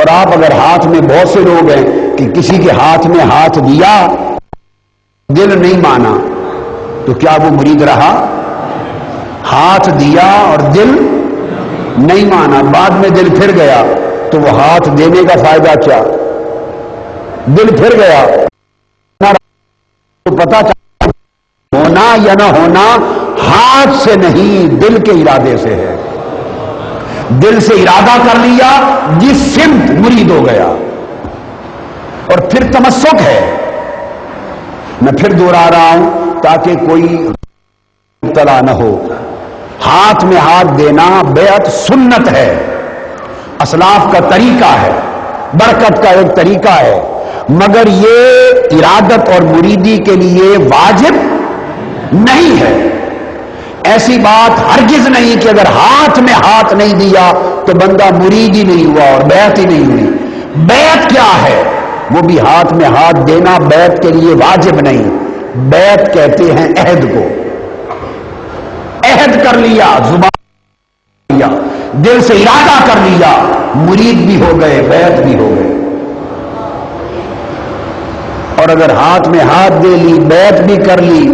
اور آپ اگر ہاتھ میں بہت سے لوگ ہیں کہ کسی کے ہاتھ میں ہاتھ دیا دل نہیں مانا تو کیا وہ مرید رہا؟ ہاتھ دیا اور دل نہیں مانا، بعد میں دل پھر گیا تو وہ ہاتھ دینے کا فائدہ کیا؟ دل پھر گیا تو پتا چلا ہونا یا نہ ہونا ہاتھ سے نہیں دل کے ارادے سے ہے۔ دل سے ارادہ کر لیا جس سمت مرید ہو گیا، اور پھر تمسک ہے۔ میں پھر دوہرا رہا ہوں تاکہ کوئی مبتلا نہ ہو، ہاتھ میں ہاتھ دینا بیعت سنت ہے، اسلاف کا طریقہ ہے، برکت کا ایک طریقہ ہے، مگر یہ ارادت اور مریدی کے لیے واجب نہیں ہے۔ ایسی بات ہرگز نہیں کہ اگر ہاتھ میں ہاتھ نہیں دیا تو بندہ مرید ہی نہیں ہوا اور بیعت ہی نہیں ہوئی۔ بیعت کیا ہے؟ وہ بھی ہاتھ میں ہاتھ دینا بیعت کے لیے واجب نہیں، بیعت کہتے ہیں عہد کو۔ عہد کر لیا، زبان لیا، دل سے ارادہ کر لیا، مرید بھی ہو گئے، بیعت بھی ہو گئے۔ اور اگر ہاتھ میں ہاتھ دے لی، بیعت بھی کر لی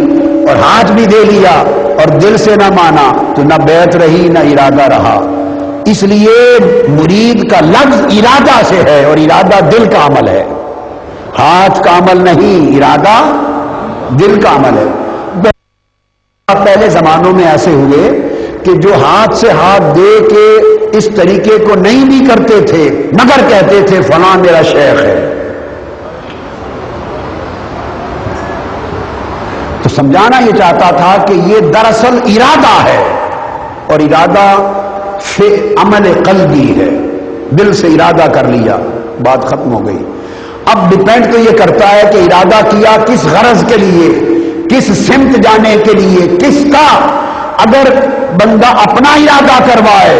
اور ہاتھ بھی دے لیا اور دل سے نہ مانا تو نہ بیعت رہی نہ ارادہ رہا۔ اس لیے مرید کا لفظ ارادہ سے ہے اور ارادہ دل کا عمل ہے، ہاتھ کا عمل نہیں، ارادہ دل کا عمل ہے۔ پہلے زمانوں میں ایسے ہوئے کہ جو ہاتھ سے ہاتھ دے کے اس طریقے کو نہیں بھی کرتے تھے مگر کہتے تھے فلاں میرا شیخ ہے، تو سمجھانا یہ چاہتا تھا کہ یہ دراصل ارادہ ہے، اور ارادہ عمل قلبی ہے، دل سے ارادہ کر لیا، بات ختم ہو گئی۔ اب ڈیپینڈ تو یہ کرتا ہے کہ ارادہ کیا کس غرض کے لیے، کس سمت جانے کے لیے، کس کا۔ اگر بندہ اپنا ارادہ کروائے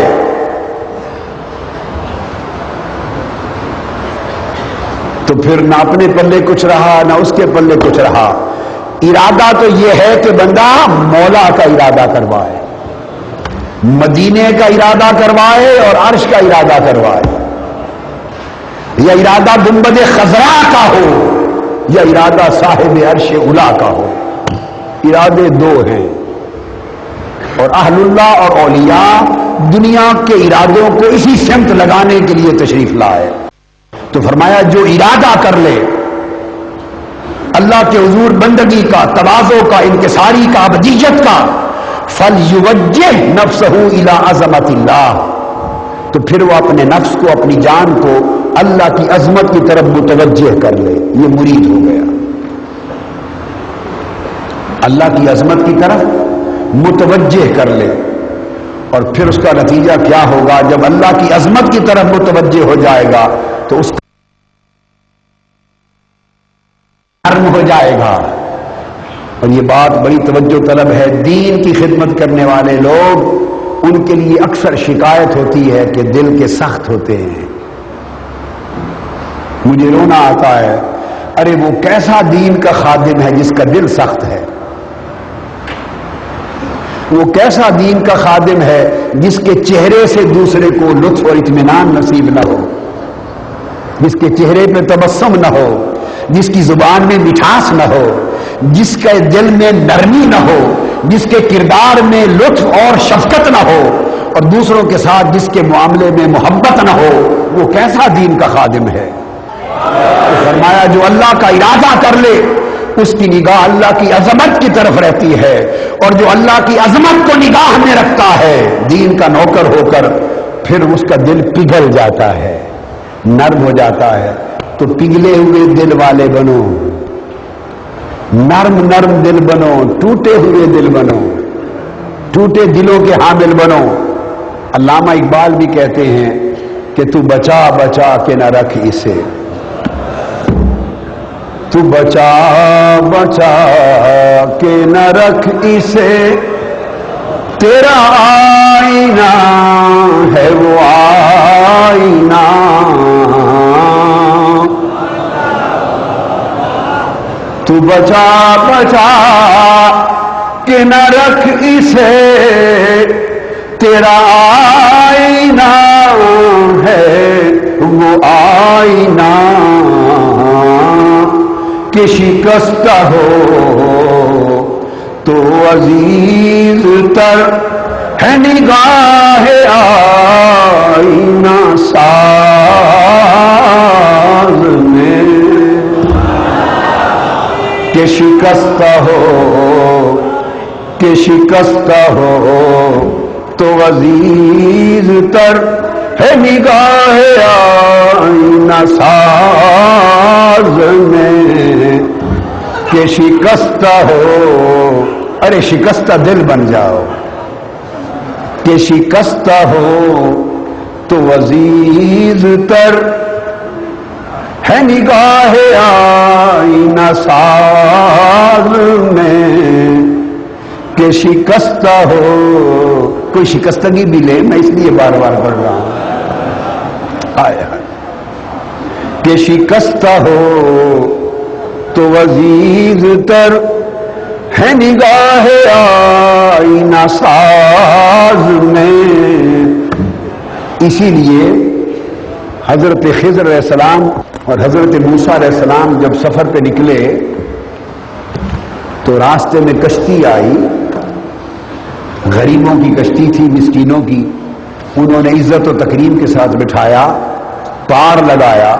تو پھر نہ اپنے پلے کچھ رہا نہ اس کے پلے کچھ رہا۔ ارادہ تو یہ ہے کہ بندہ مولا کا ارادہ کروائے، مدینے کا ارادہ کروائے اور عرش کا ارادہ کروائے، یا ارادہ گنبد خضرا کا ہو یا ارادہ صاحب عرش اولا کا ہو۔ ارادے دو ہیں، اور اہل اللہ اور اولیاء دنیا کے ارادوں کو اسی سمت لگانے کے لیے تشریف لائے۔ تو فرمایا جو ارادہ کر لے اللہ کے حضور بندگی کا، تواضع کا، انکساری کا، ابدیت کا، فَلْيُوَجِّهْ نَفْسَهُ إِلَىٰ عَظَمَةِ اللَّهِ، تو پھر وہ اپنے نفس کو، اپنی جان کو اللہ کی عظمت کی طرف متوجہ کر لے، یہ مرید ہو گیا۔ اللہ کی عظمت کی طرف متوجہ کر لے، اور پھر اس کا نتیجہ کیا ہوگا؟ جب اللہ کی عظمت کی طرف متوجہ ہو جائے گا تو اس نرم ہو جائے گا۔ اور یہ بات بڑی توجہ طلب ہے، دین کی خدمت کرنے والے لوگ، ان کے لیے اکثر شکایت ہوتی ہے کہ دل کے سخت ہوتے ہیں۔ مجھے رونا آتا ہے، ارے وہ کیسا دین کا خادم ہے جس کا دل سخت ہے؟ وہ کیسا دین کا خادم ہے جس کے چہرے سے دوسرے کو لطف اور اطمینان نصیب نہ ہو، جس کے چہرے پہ تبسم نہ ہو، جس کی زبان میں مٹھاس نہ ہو، جس کے دل میں نرمی نہ ہو، جس کے کردار میں لطف اور شفقت نہ ہو، اور دوسروں کے ساتھ جس کے معاملے میں محبت نہ ہو، وہ کیسا دین کا خادم ہے؟ فرمایا جو اللہ کا ارادہ کر لے اس کی نگاہ اللہ کی عظمت کی طرف رہتی ہے، اور جو اللہ کی عظمت کو نگاہ میں رکھتا ہے دین کا نوکر ہو کر، پھر اس کا دل پگھل جاتا ہے، نرم ہو جاتا ہے۔ تو پگھلے ہوئے دل والے بنو، نرم نرم دل بنو، ٹوٹے ہوئے دل بنو، ٹوٹے دلوں کے حامل بنو۔ علامہ اقبال بھی کہتے ہیں کہ تو بچا بچا کے نہ رکھ اسے، تو بچا بچا کے نہ رکھ اسے، تیرا آئینہ ہے وہ آئینہ، تو بچا بچا کے نہ رکھ اسے، تیرا آئینہ ہے وہ آئینہ کہ شکستہ ہو تو عزیز تر ہے نگاہ آئینہ ساز میں کہ شکستہ ہو کہ شکستہ ہو تو عزیز تر ہے نگاہ آئینہ ساز میں کہ شکستہ ہو، ارے شکستہ دل بن جاؤ، کہ شکستہ ہو تو عزیز تر ہے نگاہ آئینہ ساز میں کہ شکستہ ہو، کوئی شکستگی بھی لے، میں اس لیے بار بار پڑھ رہا ہوں، کہ شکستہ ہو تو عزیز تر ہے نگاہ آئینہ ساز میں۔ اسی لیے حضرت خضر علیہ السلام اور حضرت موسیٰ علیہ السلام جب سفر پہ نکلے تو راستے میں کشتی آئی، غریبوں کی کشتی تھی، مسکینوں کی، انہوں نے عزت و تکریم کے ساتھ بٹھایا، پار لگایا۔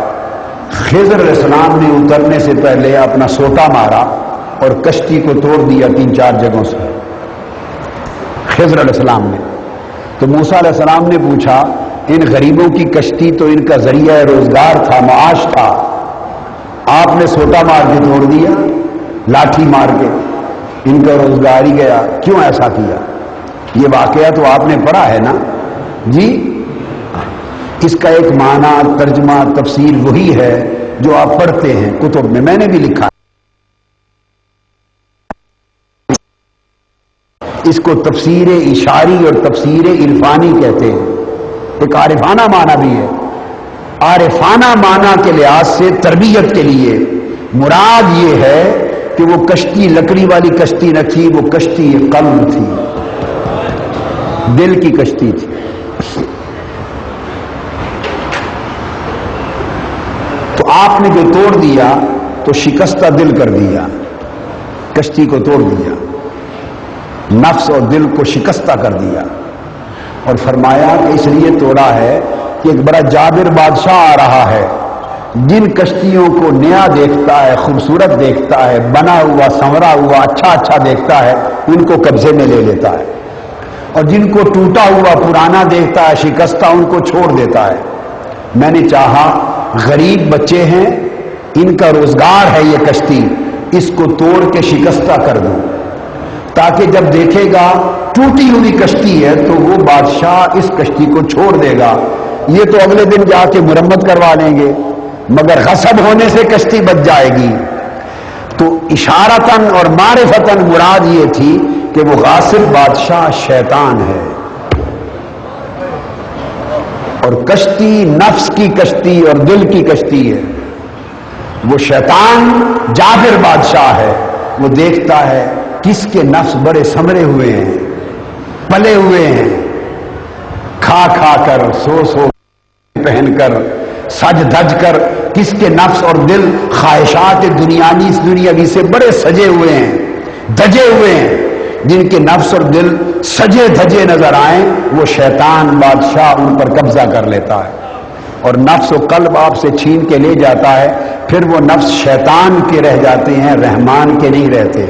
خضر علیہ السلام نے اترنے سے پہلے اپنا سوٹا مارا اور کشتی کو توڑ دیا 3-4 جگہوں سے، خضر علیہ السلام نے۔ تو موسیٰ علیہ السلام نے پوچھا، ان غریبوں کی کشتی تو ان کا ذریعہ روزگار تھا، معاش تھا، آپ نے سوٹا مار کے توڑ دیا، لاٹھی مار کے، ان کا روزگار ہی گیا، کیوں ایسا کیا؟ یہ واقعہ تو آپ نے پڑھا ہے نا جی؟ اس کا ایک معنی، ترجمہ، تفسیر وہی ہے جو آپ پڑھتے ہیں کتب میں نے بھی لکھا ہے۔ اس کو تفسیر اشاری اور تفسیر عرفانی کہتے ہیں، ایک عارفانہ معنی بھی ہے۔ عارفانہ معنی کے لحاظ سے تربیت کے لیے مراد یہ ہے کہ وہ کشتی لکڑی والی کشتی نہ تھی، وہ کشتی قلب تھی، دل کی کشتی تھی۔ تو آپ نے جو توڑ دیا تو شکستہ دل کر دیا، کشتی کو توڑ دیا، نفس اور دل کو شکستہ کر دیا، اور فرمایا کہ اس لیے توڑا ہے کہ ایک بڑا جابر بادشاہ آ رہا ہے، جن کشتیوں کو نیا دیکھتا ہے، خوبصورت دیکھتا ہے، بنا ہوا سنورا ہوا اچھا دیکھتا ہے، ان کو قبضے میں لے لیتا ہے، اور جن کو ٹوٹا ہوا پرانا دیکھتا ہے، شکستہ، ان کو چھوڑ دیتا ہے۔ میں نے چاہا غریب بچے ہیں، ان کا روزگار ہے یہ کشتی، اس کو توڑ کے شکستہ کر دوں، تاکہ جب دیکھے گا ٹوٹی ہوئی کشتی ہے تو وہ بادشاہ اس کشتی کو چھوڑ دے گا، یہ تو اگلے دن جا کے مرمت کروا لیں گے، مگر غصب ہونے سے کشتی بچ جائے گی۔ تو اشارتاً اور معرفتاً مراد یہ تھی کہ وہ غاصب بادشاہ شیطان ہے، اور کشتی نفس کی کشتی اور دل کی کشتی ہے۔ وہ شیطان جابر بادشاہ ہے، وہ دیکھتا ہے کس کے نفس بڑے سمرے ہوئے ہیں، پلے ہوئے ہیں، کھا کر، سو پہن کر، سج دھج کر، کس کے نفس اور دل خواہشات دنیاوی سے بڑے سجے ہوئے ہیں، دھجے ہوئے ہیں۔ جن کے نفس اور دل سجے دھجے نظر آئیں وہ شیطان بادشاہ ان پر قبضہ کر لیتا ہے، اور نفس و قلب آپ سے چھین کے لے جاتا ہے، پھر وہ نفس شیطان کے رہ جاتے ہیں، رحمان کے نہیں رہتے۔